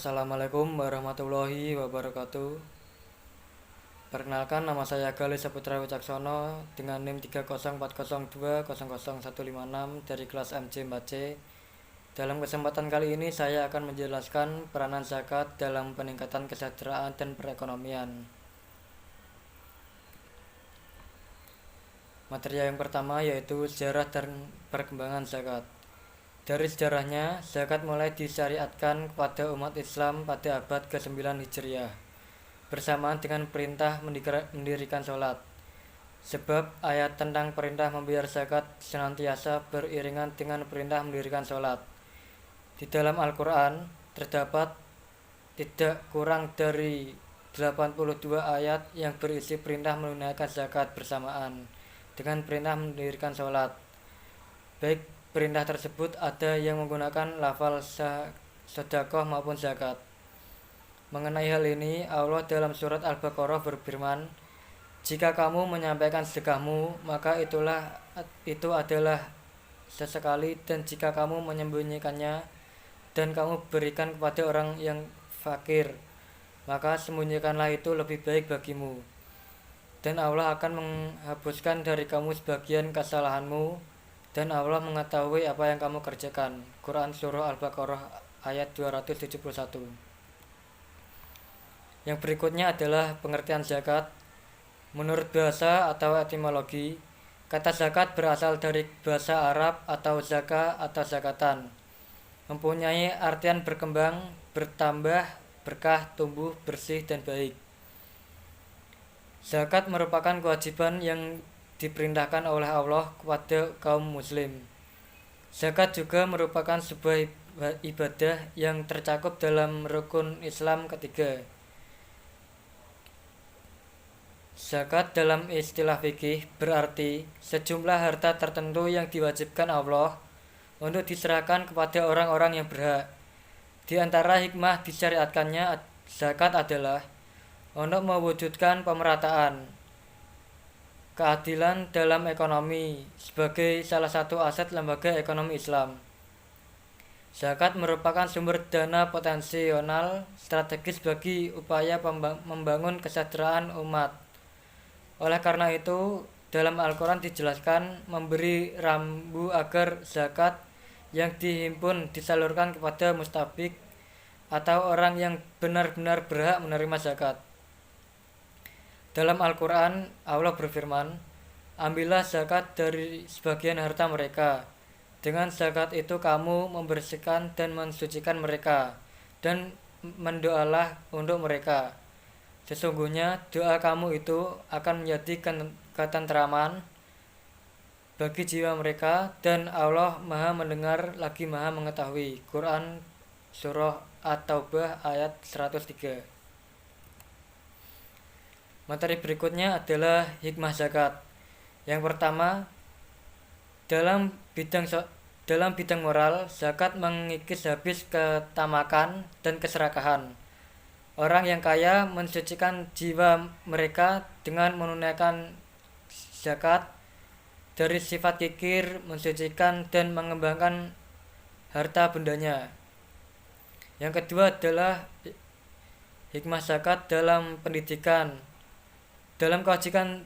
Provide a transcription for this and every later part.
Assalamualaikum warahmatullahi wabarakatuh. Perkenalkan, nama saya Galih Saputra Wicaksono dengan NIM 30402001056 dari kelas MC 4C. Dalam kesempatan kali ini saya akan menjelaskan peranan zakat dalam peningkatan kesejahteraan dan perekonomian. Materi yang pertama yaitu sejarah dan perkembangan zakat. Dari sejarahnya, zakat mulai disyariatkan kepada umat Islam pada abad ke-9 Hijriah, bersamaan dengan perintah mendirikan sholat. Sebab ayat tentang perintah membayar zakat senantiasa beriringan dengan perintah mendirikan sholat. Di dalam Al-Quran terdapat tidak kurang dari 82 ayat yang berisi perintah menunaikan zakat bersamaan dengan perintah mendirikan sholat. Baik perintah tersebut ada yang menggunakan lafal sedekah maupun zakat. Mengenai hal ini, Allah dalam surat Al-Baqarah berfirman, "Jika kamu menyampaikan sedekahmu, maka itu adalah sesekali, dan jika kamu menyembunyikannya dan kamu berikan kepada orang yang fakir, maka sembunyikanlah itu lebih baik bagimu. Dan Allah akan menghapuskan dari kamu sebagian kesalahanmu, dan Allah mengetahui apa yang kamu kerjakan." Quran Surah Al-Baqarah ayat 271. Yang berikutnya adalah pengertian zakat. Menurut bahasa atau etimologi, kata zakat berasal dari bahasa Arab atau zaka atau zakatan, mempunyai artian berkembang, bertambah, berkah, tumbuh, bersih, dan baik. Zakat merupakan kewajiban yang diperintahkan oleh Allah kepada kaum muslim. Zakat juga merupakan sebuah ibadah yang tercakup dalam rukun Islam ketiga. Zakat dalam istilah fikih berarti sejumlah harta tertentu yang diwajibkan Allah untuk diserahkan kepada orang-orang yang berhak. Di antara hikmah disyariatkannya zakat adalah untuk mewujudkan pemerataan, keadilan dalam ekonomi sebagai salah satu aset lembaga ekonomi Islam. Zakat merupakan sumber dana potensial strategis bagi upaya membangun kesejahteraan umat. Oleh karena itu, dalam Al-Quran dijelaskan memberi rambu agar zakat yang dihimpun disalurkan kepada mustabik atau orang yang benar-benar berhak menerima zakat. Dalam Al-Quran, Allah berfirman, "Ambillah zakat dari sebagian harta mereka. Dengan zakat itu kamu membersihkan dan mensucikan mereka, dan mendoalah untuk mereka. Sesungguhnya doa kamu itu akan menjadi ketentraman bagi jiwa mereka, dan Allah Maha mendengar lagi Maha mengetahui." Quran Surah At-Taubah ayat 103. Materi berikutnya adalah hikmah zakat. Yang pertama, dalam bidang moral, zakat mengikis habis ketamakan dan keserakahan. Orang yang kaya mensucikan jiwa mereka dengan menunaikan zakat dari sifat kikir, mensucikan dan mengembangkan harta bendanya. Yang kedua adalah hikmah zakat dalam pendidikan. Dalam kewajiban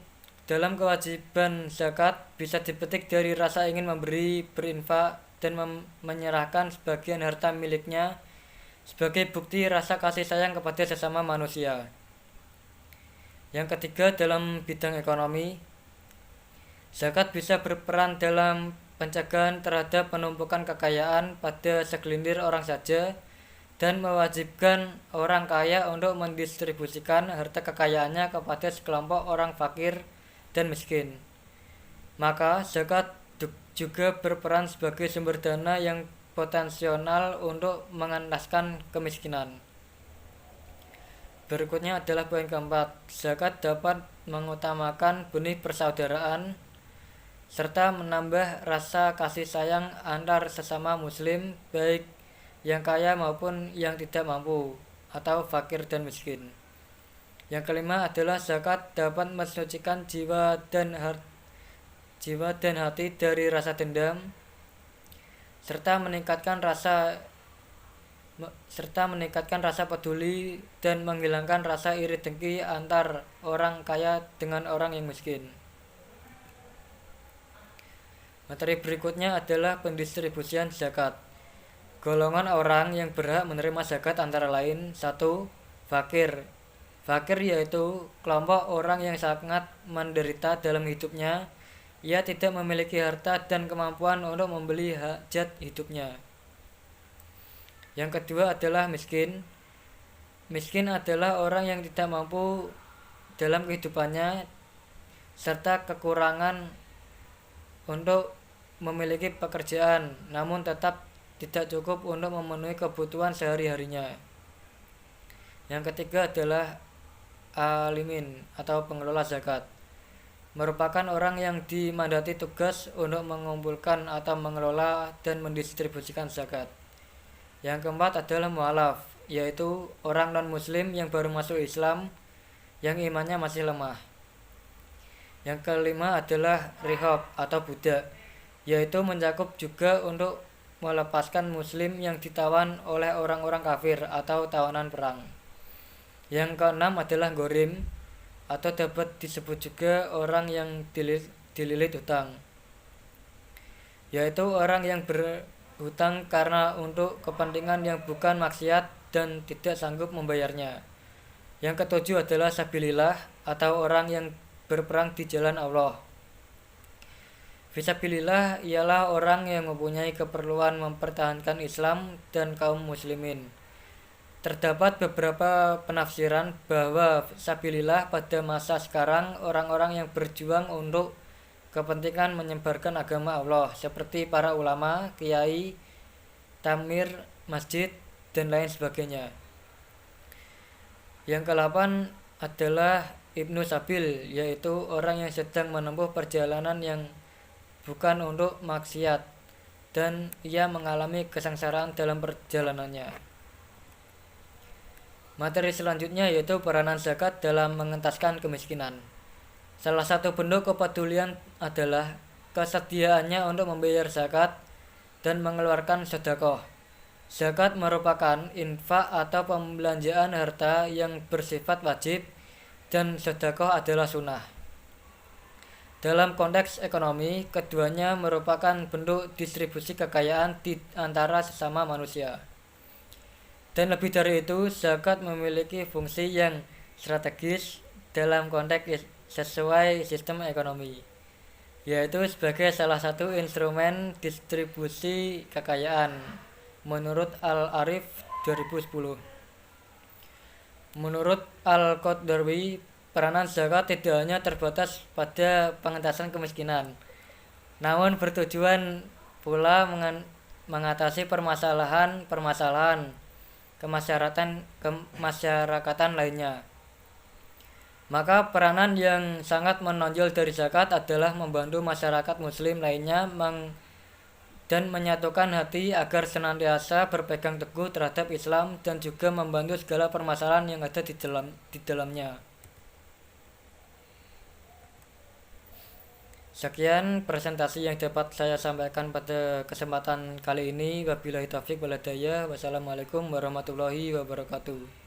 zakat bisa dipetik dari rasa ingin memberi, berinfak, dan menyerahkan sebagian harta miliknya sebagai bukti rasa kasih sayang kepada sesama manusia. Yang ketiga, dalam bidang ekonomi, zakat bisa berperan dalam pencegahan terhadap penumpukan kekayaan pada segelintir orang saja, dan mewajibkan orang kaya untuk mendistribusikan harta kekayaannya kepada sekelompok orang fakir dan miskin. Maka zakat juga berperan sebagai sumber dana yang potensial untuk mengentaskan kemiskinan. Berikutnya adalah poin keempat. Zakat dapat mengutamakan benih persaudaraan serta menambah rasa kasih sayang antar sesama muslim, baik yang kaya maupun yang tidak mampu atau fakir dan miskin. Yang kelima adalah zakat dapat mensucikan jiwa dan hati dari rasa dendam serta meningkatkan rasa serta meningkatkan rasa peduli dan menghilangkan rasa iri dengki antar orang kaya dengan orang yang miskin. Materi berikutnya adalah pendistribusian zakat. Golongan orang yang berhak menerima zakat antara lain: 1. Fakir. Fakir yaitu kelompok orang yang sangat menderita dalam hidupnya. Ia tidak memiliki harta dan kemampuan untuk membeli hajat hidupnya. Yang kedua adalah miskin. Miskin adalah orang yang tidak mampu dalam kehidupannya serta kekurangan untuk memiliki pekerjaan, namun tetap tidak cukup untuk memenuhi kebutuhan sehari-harinya. Yang ketiga adalah alimin atau pengelola zakat, merupakan orang yang dimandati tugas untuk mengumpulkan atau mengelola dan mendistribusikan zakat. Yang keempat adalah mu'alaf, yaitu orang non-muslim yang baru masuk Islam yang imannya masih lemah. Yang kelima adalah rihob atau budak, yaitu mencakup juga untuk melepaskan muslim yang ditawan oleh orang-orang kafir atau tawanan perang. Yang keenam adalah gorim, atau dapat disebut juga orang yang dililit hutang, yaitu orang yang berhutang karena untuk kepentingan yang bukan maksiat dan tidak sanggup membayarnya. Yang ketujuh adalah sabilillah, atau orang yang berperang di jalan Allah. Fisabilillah ialah orang yang mempunyai keperluan mempertahankan Islam dan kaum muslimin. Terdapat beberapa penafsiran bahwa sabilillah pada masa sekarang orang-orang yang berjuang untuk kepentingan menyebarkan agama Allah, seperti para ulama, kiai, tamir masjid, dan lain sebagainya. Yang ke-8 adalah Ibnu Sabil, yaitu orang yang sedang menempuh perjalanan yang bukan untuk maksiat dan ia mengalami kesengsaraan dalam perjalanannya. Materi selanjutnya yaitu peranan zakat dalam mengentaskan kemiskinan. Salah satu bentuk kepedulian adalah kesediaannya untuk membayar zakat dan mengeluarkan sedekah. Zakat merupakan infak atau pembelanjaan harta yang bersifat wajib dan sedekah adalah sunnah. Dalam konteks ekonomi, keduanya merupakan bentuk distribusi kekayaan di antara sesama manusia. Dan lebih dari itu, zakat memiliki fungsi yang strategis dalam konteks sesuai sistem ekonomi, yaitu sebagai salah satu instrumen distribusi kekayaan menurut Al-Arif 2010. Menurut Al-Qaddarwi, peranan zakat tidak hanya terbatas pada pengentasan kemiskinan, namun bertujuan pula mengatasi permasalahan kemasyarakatan lainnya. Maka peranan yang sangat menonjol dari zakat adalah membantu masyarakat muslim lainnya dan menyatukan hati agar senantiasa berpegang teguh terhadap Islam dan juga membantu segala permasalahan yang ada di dalamnya. Sekian presentasi yang dapat saya sampaikan pada kesempatan kali ini. Wabillahi taufiq wal hidayah. Wassalamualaikum warahmatullahi wabarakatuh.